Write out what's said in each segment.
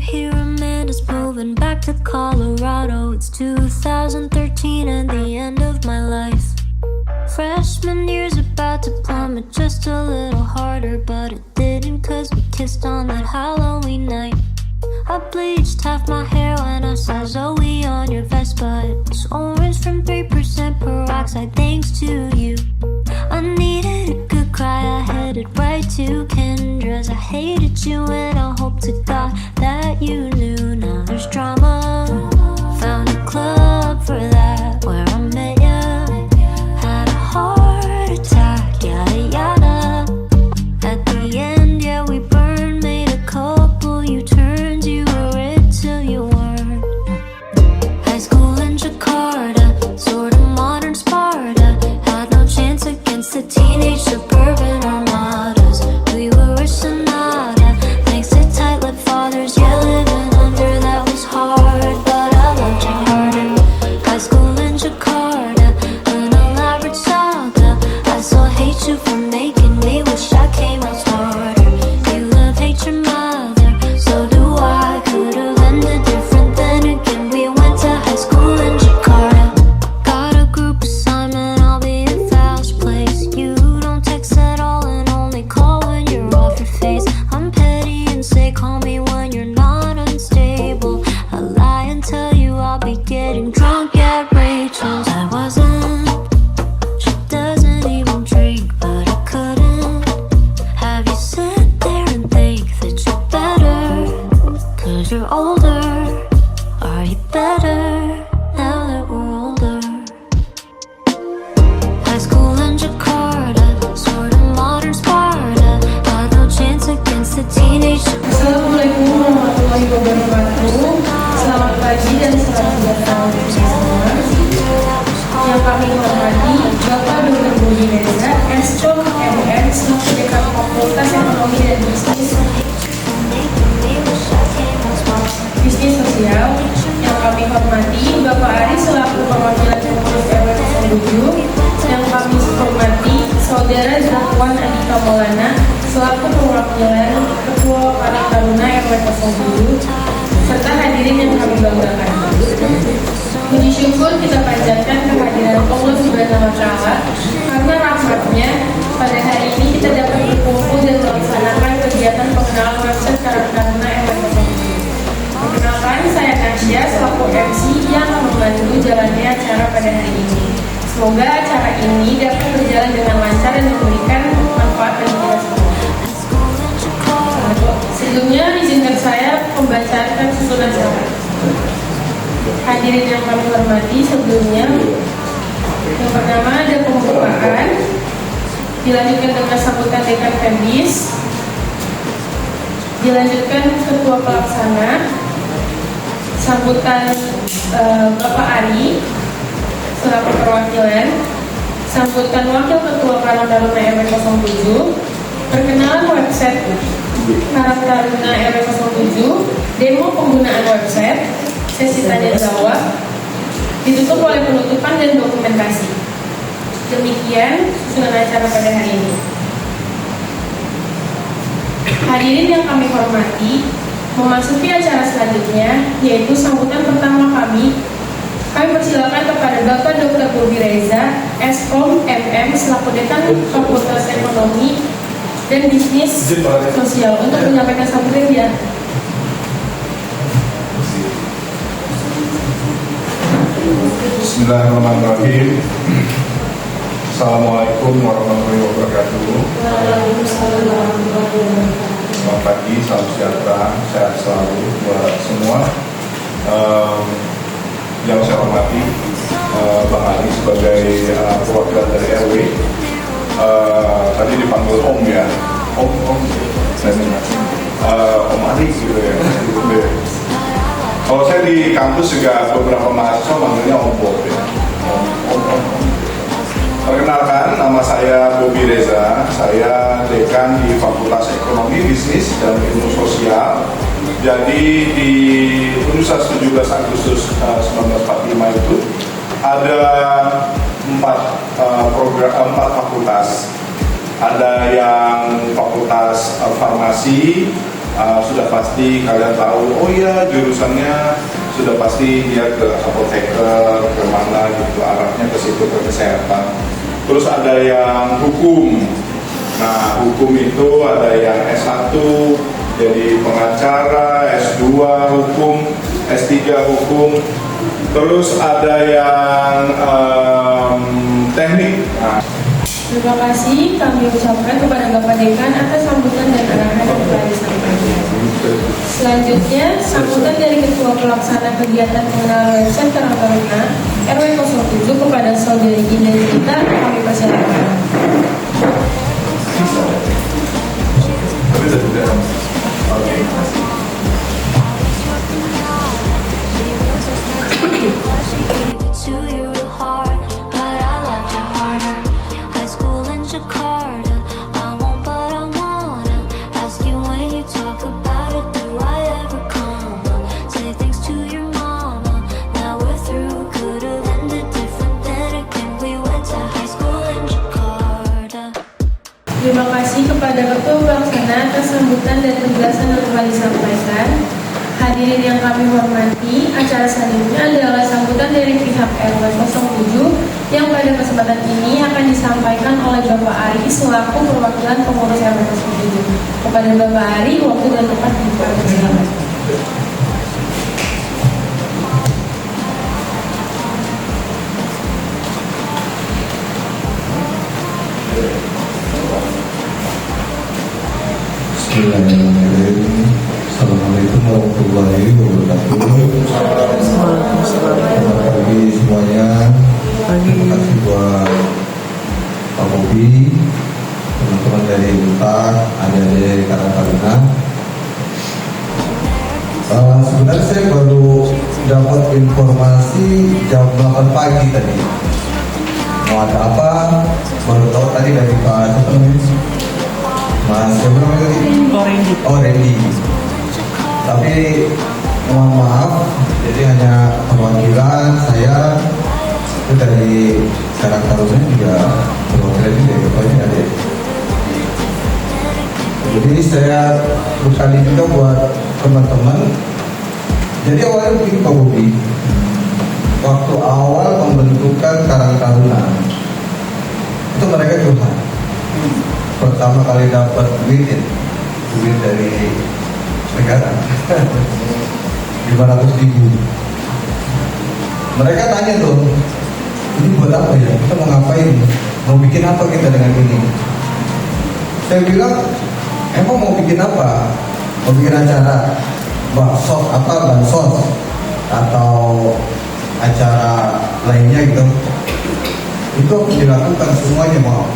hear Amanda's moving back to Colorado. It's 2013 and the end of my life. Freshman year's about to plummet just a little harder, but it didn't, cause we kissed on that Halloween night. I bleached half my hair when I saw Zoe on your vest, but it was orange from 3% peroxide thanks to you. I needed a good cry, I headed right to Kendra's. I hated you and I hope to God that you knew. Now there's drama, found a club for that, where I met ya. Had a heart attack, yada yada. At the end, yeah, we burned, made a couple U-turns. You were it till you weren't. High school in Jakarta, sort of modern Sparta. Had no chance against the teenage suburban armadas. We were a sonata, thanks to tight-lipped fathers. Yeah, living under that was hard, but I loved you harder. High school in Jakarta, an elaborate saga. I still hate you for making me wish I came out smarter. You love, hate your mother, so do I. Could've ended different, then again we went to high school in Jakarta. Got a group assignment, I'll be in Val's place. You don't text at all and only call when you're off your face. I'm petty and say call me when you're not unstable. I lie and tell you I'll be getting drunk at Rachel's. I wasn't, she doesn't even drink, but I couldn't have you sit there and think that you're better, cause you're older. Are you better now that we're older? High school in Jakarta, sort of modern Sparta. Had no chance against the teenage. Assalamualaikum warahmatullahi wabarakatuh. Selamat pagi dan selamat datang semua. Yang kami hormati Bapak Dr. Budi Reza, Escom MN, selaku Dekan Fakultas Ekonomi dan Bisnis Sosial. Yang kami hormati Bapak Ari selaku perwakilan pengurus RW 07. Yang kami hormati Saudara Zakwan Andika Maulana selaku perwakilan Ketua Karang Taruna RW 07, serta hadirin yang kami banggakan. Puji syukur kita panjatkan kehadiran Allah Subhanahu wa Ta'ala karena rahmatnya pada hari ini kita dapat berkumpul dan melaksanakan kegiatan pengenalan website Karang Taruna RW 07. Perkenalkan, saya Nasya selaku MC yang membantu jalannya acara pada hari ini. Semoga acara ini dapat berjalan dengan lancar dan memberikan manfaat bagi kita semua. Sebelumnya izinkan saya membacakan susunan acara. Hadirin yang kami hormati, sebelumnya yang pertama ada pembukaan, dilanjutkan dengan sambutan Dekan Fembis, dilanjutkan Ketua Pelaksana, sambutan Bapak Ari selaku perwakilan, sambutan Wakil Ketua Karang Taruna RW 07, perkenalan website Karang Taruna RW 07, demo penggunaan website, sesi tanya jawab, ditutup oleh penutupan dan dokumentasi. Demikian susunan acara pada hari ini. Hadirin yang kami hormati, memasuki acara selanjutnya, yaitu sambutan pertama kami persilakan kepada Bapak Dr. Budi Reza, Eskom MM, selaku Dekan Fakultas Ekonomi dan Bisnis Sosial untuk menyampaikan sambutan dia. Bismillahirrahmanirrahim. Assalamualaikum warahmatullahi wabarakatuh. Selamat pagi, salam sejahtera, sehat selalu buat semua. Yang saya hormati Bang Ali sebagai perwakilan dari RW. Tadi dipanggil Om ya, Om Ali gitu ya. Kalau saya di kampus juga beberapa mahasiswa manggilnya Om Bob ya. Om. Perkenalkan, nama saya Bobi Reza. Saya dekan di Fakultas Ekonomi, Bisnis, dan Ilmu Sosial. Jadi di Universitas 17 Agustus 1945 itu ada empat fakultas. Ada yang Fakultas Farmasi, sudah pasti kalian tahu, oh iya jurusannya sudah pasti dia ke apoteker, ke mana gitu, arahnya ke situ, ke kesehatan. Terus ada yang hukum. Nah, hukum itu ada yang S1 jadi pengacara, S2 hukum, S3 hukum. Terus ada yang teknik. Nah, Terima kasih kami ucapkan kepada Bapak Dekan atas sambutan dan arahan yang telah disampaikan. Selanjutnya, sambutan dari Ketua Pelaksana Kegiatan Pengenalan Website Karang Taruna RW 07 kepada Saudari Ginda Zita kami persilakan. To you real hard, but I loved you harder. High school in Jakarta, I won't but I wanna ask you when you talk about it, do I ever come? Say things to your mama, now we're through, could've ended different then again, we went to high school in Jakarta. Terima kasih kepada Ketua Pelaksana atas sambutan dan penjelasan yang telah disampaikan. Hadirin yang kami hormati, acara selanjutnya adalah sambutan dari pihak RW 07 yang pada kesempatan ini akan disampaikan oleh Bapak Ari selaku perwakilan pengurus RW 07. Kepada Bapak Ari, waktu dan tempat dipersilakan. Bismillahirrahmanirrahim. Assalamualaikum warahmatullahi wabarakatuh. Selamat pagi semuanya. Terima kasih buat Pak Bobi, teman-teman dari UNTAK, ada dari Karang Taruna. Sebenarnya saya baru dapat informasi jam 8 pagi tadi. Mau ada apa? Baru tahu tadi dari Pak Mas siapa namanya tadi? Oh Randy. Tapi mohon maaf, jadi hanya perwakilan saya itu dari Karang Taruna juga perwakilan juga ketuanya ada. Jadi saya berkali juga buat teman-teman. Jadi awalnya begini Pak Bobi, waktu awal pembentukan Karang Taruna itu mereka curhat. Pertama kali dapat duit dari negara 500.000. Mereka tanya tuh, ini buat apa ya? Kita mau ngapain? Mau bikin apa kita dengan ini? Saya bilang, emang mau bikin apa? Mau bikin acara bansos atau acara lainnya gitu? Itu dilakukan semuanya mau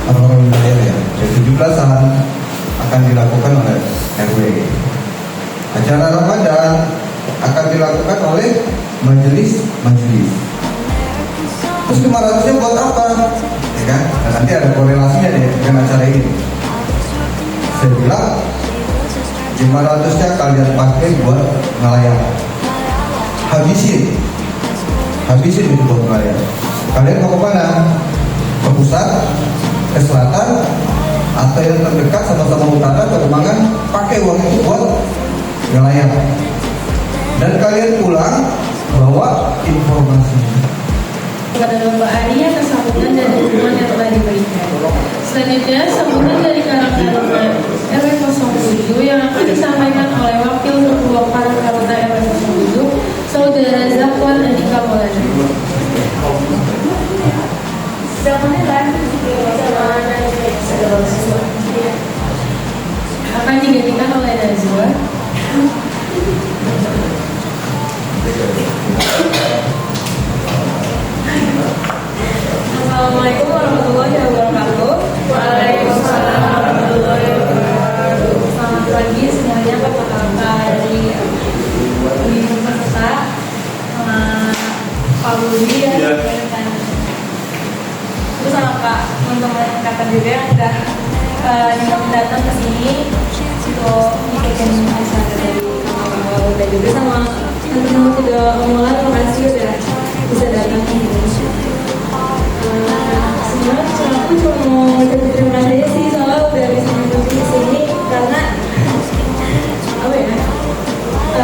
orang-orang wilayah ya. Jadi 17-an akan dilakukan oleh RW. Acara Ramadan akan dilakukan oleh majelis. Terus 500-nya buat apa? Ya kan? Nah, nanti ada korelasinya deh dengan acara ini. Saya bilang 500-nya kalian pakai buat nelayan. Habisin itu buat nelayan. Kalian mau kemana? Ke pusat, ke selatan, atau yang terdekat sama-sama utara ke Kemangan, pakai uang itu buat nelayan. Dan kalian pulang bawa informasi. Kepada Bapak Ari atas sambutan dan dukungan yang telah diberikan. Selanjutnya sambutan dari Karang Taruna RW 07 yang akan disampaikan oleh Wakil Ketua Karang Taruna RW 07 Saudara Zakwan Andika Maulana. Akan digantikan oleh Najwa. Assalamualaikum warahmatullahi wabarakatuh. Waalaikumsalam warahmatullahi wabarakatuh. Selamat pagi semuanya, kakak-kakak dari peserta, sama Pak Budi dan terus sama Pak teman-teman kakak juga yang udah datang ke sini untuk ikutin acara dari Pak Budi juga, sama teman-teman sudah mulai. Terima kasih udah bisa datang ke sini. Sebenarnya aku cuma mau terima kasih aja sih, soalnya udah bisa ngikutin kesini karena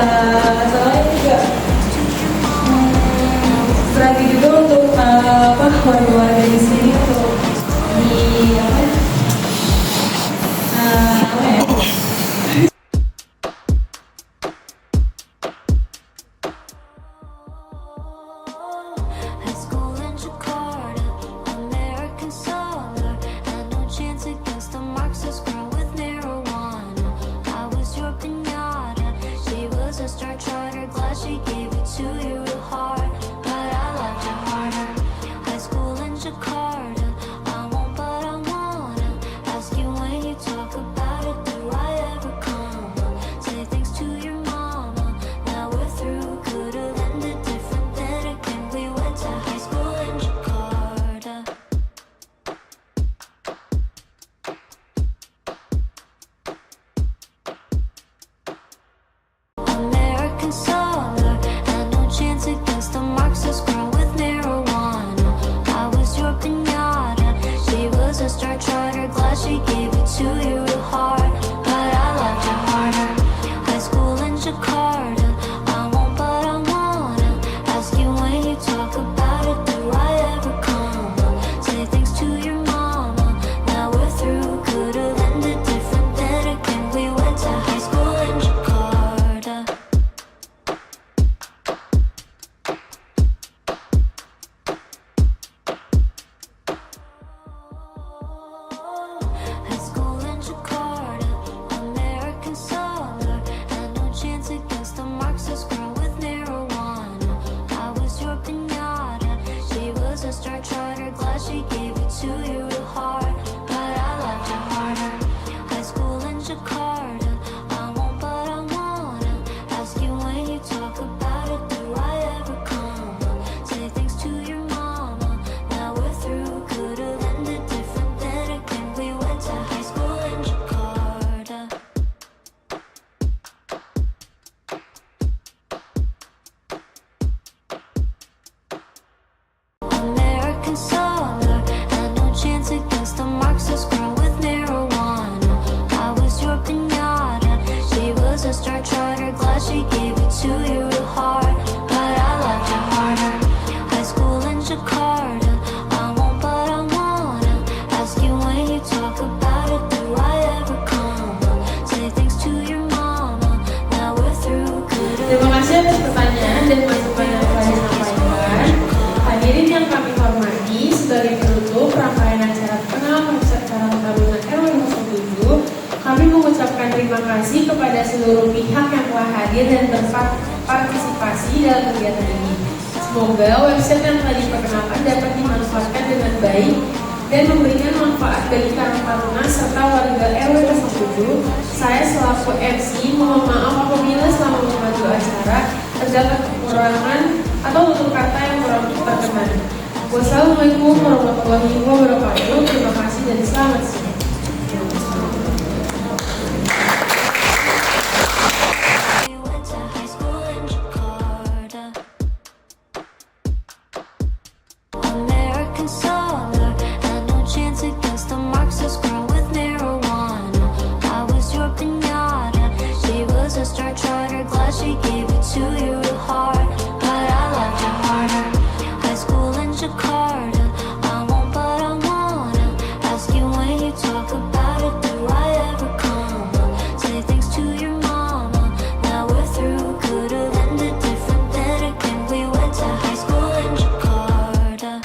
soalnya juga berarti juga untuk warga-warga di sini untuk di apa ya? High school in Jakarta, American summer, had no chance against a Marxist girl with marijuana. I was your pinata, she was a star charter, glad she gave it to you real hard, but I loved her harder. High school in Jakarta, I won't but I wanna ask you when you talk about it, do I ever come? Say thanks to your mama, now we're through, could've ended different then again, we went to high school in Jakarta. American summer, had no chance against a Marxist girl with marijuana. I was your pinata, she was a star charter, glad she gave it to you real hard, but I loved her harder. High school in Jakarta, I won't but I wanna ask you when you talk about it, do I ever come? Say thanks to your mama, now we're through, could've ended different then again, we went to high school in Jakarta. High school in Jakarta, American summer, had no chance against a Marxist girl with marijuana. I was your pinata, she was a star charter, glad she gave it to you real hard, but I loved her harder. High school in Jakarta, I won't but I wanna ask you when you talk about it, do I ever come? Say thanks to your mama, now we're through, could've ended different then again, we went to high school in Jakarta. American summer, had no chance against a Marxist girl with marijuana. I was your pinata, she was a star charter, glad she gave it to you real hard, but I loved her harder. High school in Jakarta, I won't but I wanna ask you when you talk about it, do I ever come? Say thanks to your mama, now we're through, could've Terima kasih atas pertanyaan dan masukan yang telah disampaikan. Hadirin yang kami hormati, sebagai penutup rangkaian acara pengenalan Pusat Karang Taruna RW 07, kami mengucapkan terima kasih kepada seluruh pihak yang telah hadir dan berpartisipasi dalam kegiatan ini. Semoga website yang telah diperkenalkan dapat dimanfaatkan dengan baik dan memberikan manfaat bagi Karang Taruna serta warga RW 07. Saya selaku MC mohon maaf apabila selama membantu acara terdapat kekurangan atau tutur kata yang kurang berkenan. Wassalamualaikum warahmatullahi wabarakatuh. Terima kasih dan selamat siang. We went to high school in Jakarta. American summer, had no chance against a Marxist girl with marijuana. I was your pinata, she was a star charter, glad she gave it to you real hard, but I loved her harder. High school in Jakarta, I won't but I wanna ask you when you talk about it, do I ever come? Say thanks to your mama, now we're through, could've ended different then again, we went to high school in Jakarta.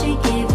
she gave